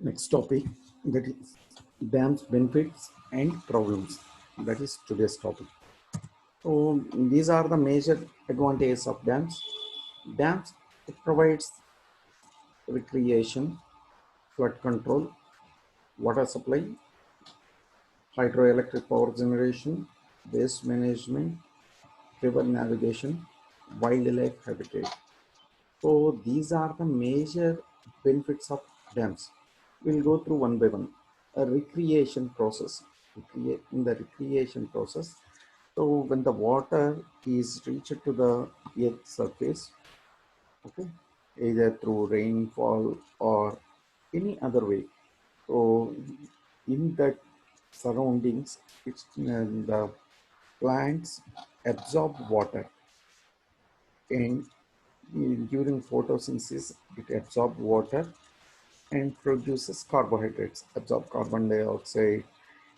Next topic, that is dams benefits and problems. That is today's topic. So these are the major advantages of dams. Dams, it provides recreation, flood control, water supply, hydroelectric power generation, waste management, river navigation, wildlife habitat. So these are the major benefits of dams. We'll go through one by one. A recreation process. In the recreation process, so when the water is reached to the earth surface, okay, either through rainfall or any other way. So in that surroundings, the plants absorb water, and during photosynthesis, it absorbs water and produces carbohydrates, absorb carbon dioxide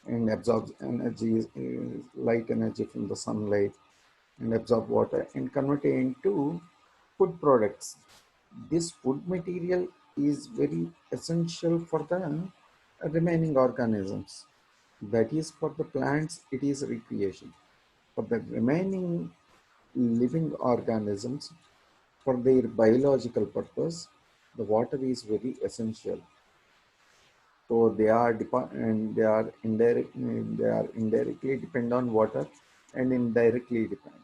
and absorbs energy, light energy from the sunlight, and absorb water and convert it into food products. This food material is very essential for the remaining organisms. That is, for the plants, it is recreation. For the remaining living organisms, for their biological purpose, the water is very essential. So they are indirectly depend on water and indirectly depend.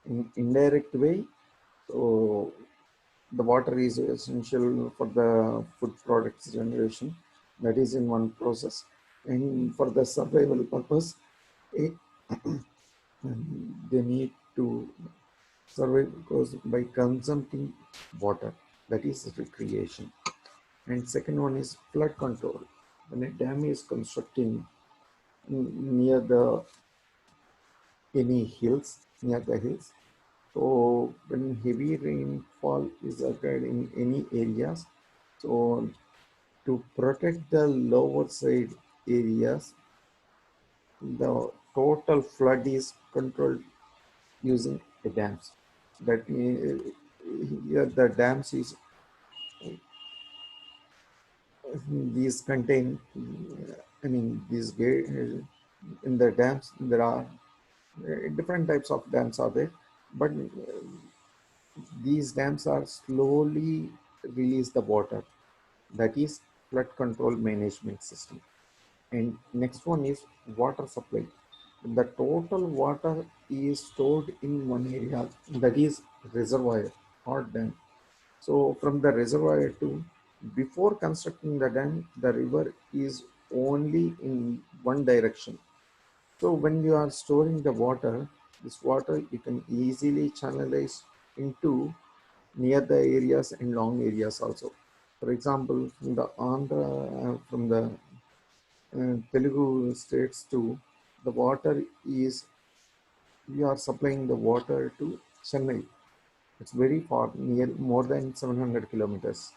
In indirect way, so the water is essential for the food products generation. That is in one process. And for the survival purpose, eh, they need to survive because by consuming water, that is recreation. And second one is flood control. When a dam is constructing near the any hills, near the hills, so when heavy rainfall is occurred in any areas, so to protect the lower side areas, the total flood is controlled using the dams. That here the dams is these contain, I mean, these in the dams there are different types of dams are there, but these dams are slowly release the water. That is flood control management system. And next one is water supply. The total water is stored in one area, that is reservoir or dam. So from the reservoir to before constructing the dam, the river is only in one direction. So when you are storing the water, this water you can easily channelize into near the areas and long areas also. For example, from the Andhra, from the Telugu states to the water is, we are supplying the water to Chennai. It's very far, near more than 700 kilometers.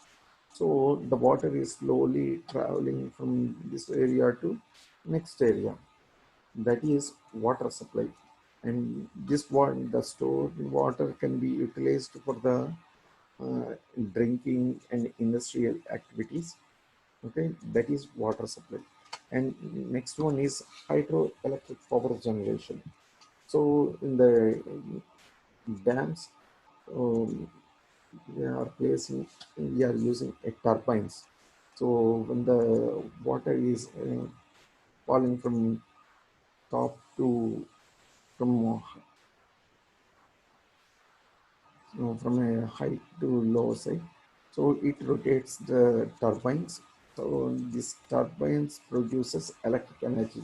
So the water is slowly traveling from this area to next area. That is water supply. And this one, the stored water can be utilized for the uh, drinking and industrial activities. Okay, that is water supply. And next one is hydroelectric power generation. So in the dams, um, we are placing, we are using a turbines. So when the water is falling from top to from from a high to low side, so it rotates the turbines. So this turbines produces electric energy.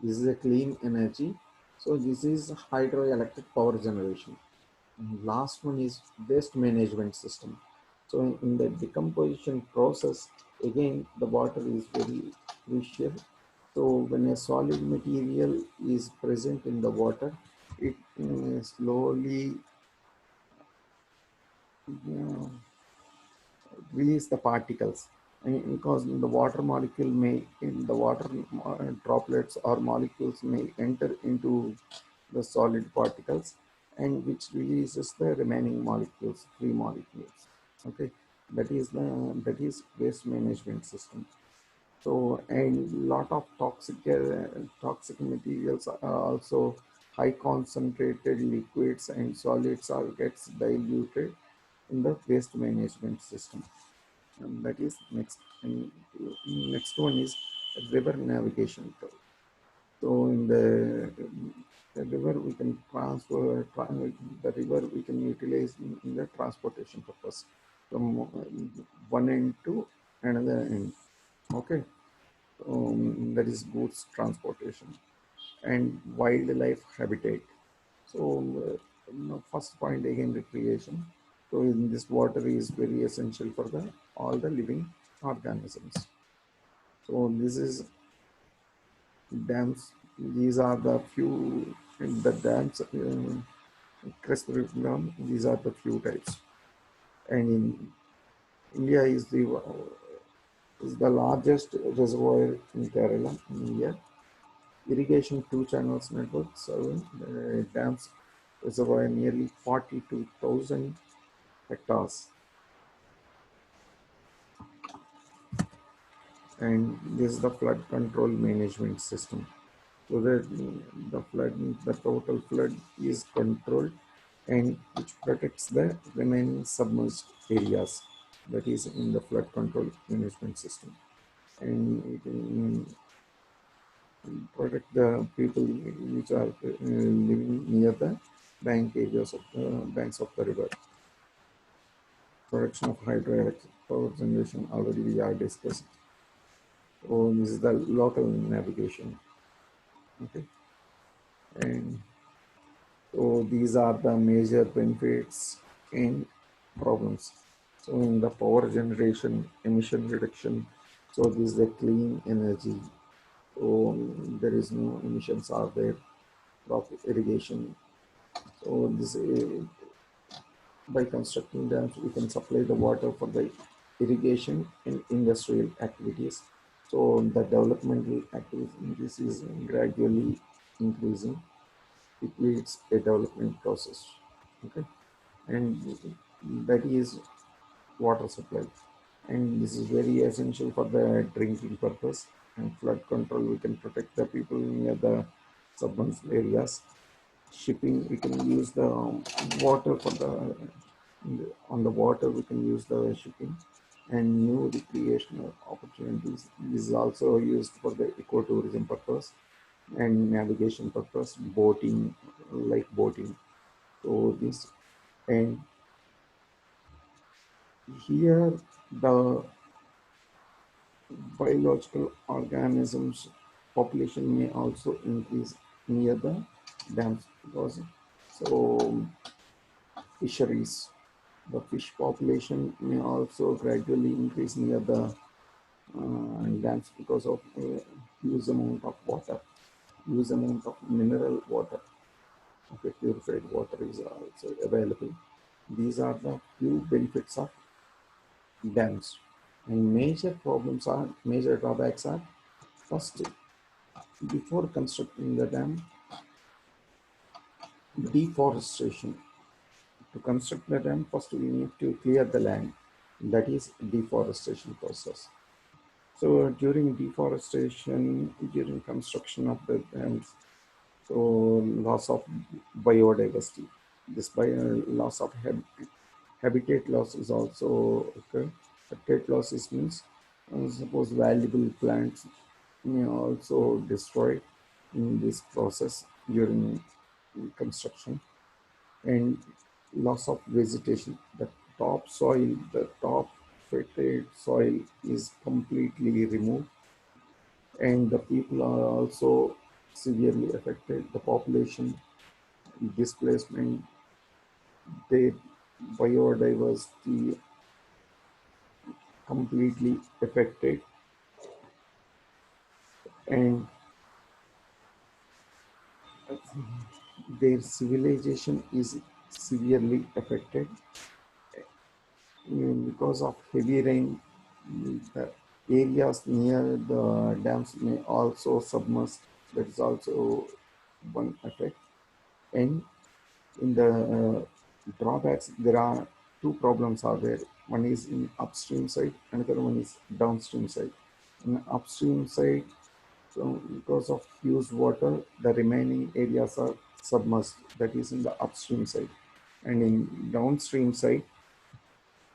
This is a clean energy. So this is hydroelectric power generation. And last one is waste management system. So in the decomposition process, again the water is very crucial. So when a solid material is present in the water, it slowly uh, release the particles. And because the water molecule may, in the water droplets or molecules may enter into the solid particles, and which releases the remaining molecules, free molecules. Okay, that is waste management system. So, and lot of toxic materials are also high concentrated liquids and solids are gets diluted in the waste management system. And that is next. And next one is river navigation. So in the river we can the river we can utilize in the transportation purpose from one end to another end. Okay, that is goods transportation and wildlife habitat. So first point again recreation. So in this water is very essential for the all the living organisms. So this is dams. These are the few the dams. Crest River dam. These are the few types. And in India is the largest reservoir in Kerala in India. Irrigation two channels network serving dams reservoir nearly 42,000 hectares. And this is the flood control management system. So that the total flood is controlled and which protects the remaining submerged areas that is in the flood control management system. And it can protect the people which are living near the bank areas of the banks of the river. Production of hydroelectric power generation already we are discussed. So this is the local navigation. Okay, and so these are the major benefits and problems. So in the power generation, emission reduction. So this is the clean energy. So there is no emissions are there. Crop irrigation. So this by constructing dams, we can supply the water for the irrigation and industrial activities. So the developmental activities is gradually increasing. It leads a development process. Okay, and that is water supply, and this is very essential for the drinking purpose and flood control. We can protect the people near the submerged areas. Shipping, we can use the water for the on the water we can use the shipping and new recreational opportunities. This is also used for the ecotourism purpose and navigation purpose, boating, like boating. So this, and here the biological organisms population may also increase near the dams because so fisheries, the fish population may also gradually increase near the dams because of huge amount of water, huge amount of mineral water. Okay, purified water is also available. These are the few benefits of dams. And major drawbacks are first, before constructing the dam, deforestation. To construct the dam, first we need to clear the land. That is deforestation process. So during deforestation, during construction of the dams, so loss of biodiversity. This loss of habitat loss is also occur. Habitat losses means suppose valuable plants may also destroyed in this process during construction, and loss of vegetation. The top fertile soil is completely removed, and the people are also severely affected. The population displacement, their biodiversity completely affected, and their civilization is severely affected. Because of heavy rain, the areas near the dams may also submerge. That is also one effect. And in the drawbacks, there are two problems are there. One is in upstream side, another one is downstream side. In upstream side, so because of used water, the remaining areas are submerged. That is in the upstream side. And in downstream side,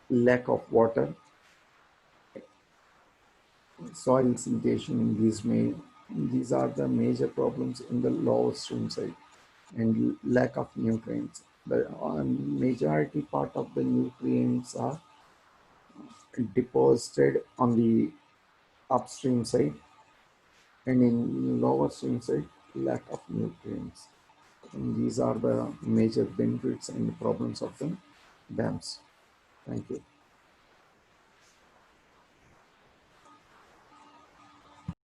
lack of water, soil siltation, these are the major problems in the lower stream side, and lack of nutrients. The majority part of the nutrients are deposited on the upstream side, and in lower stream side, lack of nutrients. And these are the major benefits and problems of the dams. Thank you.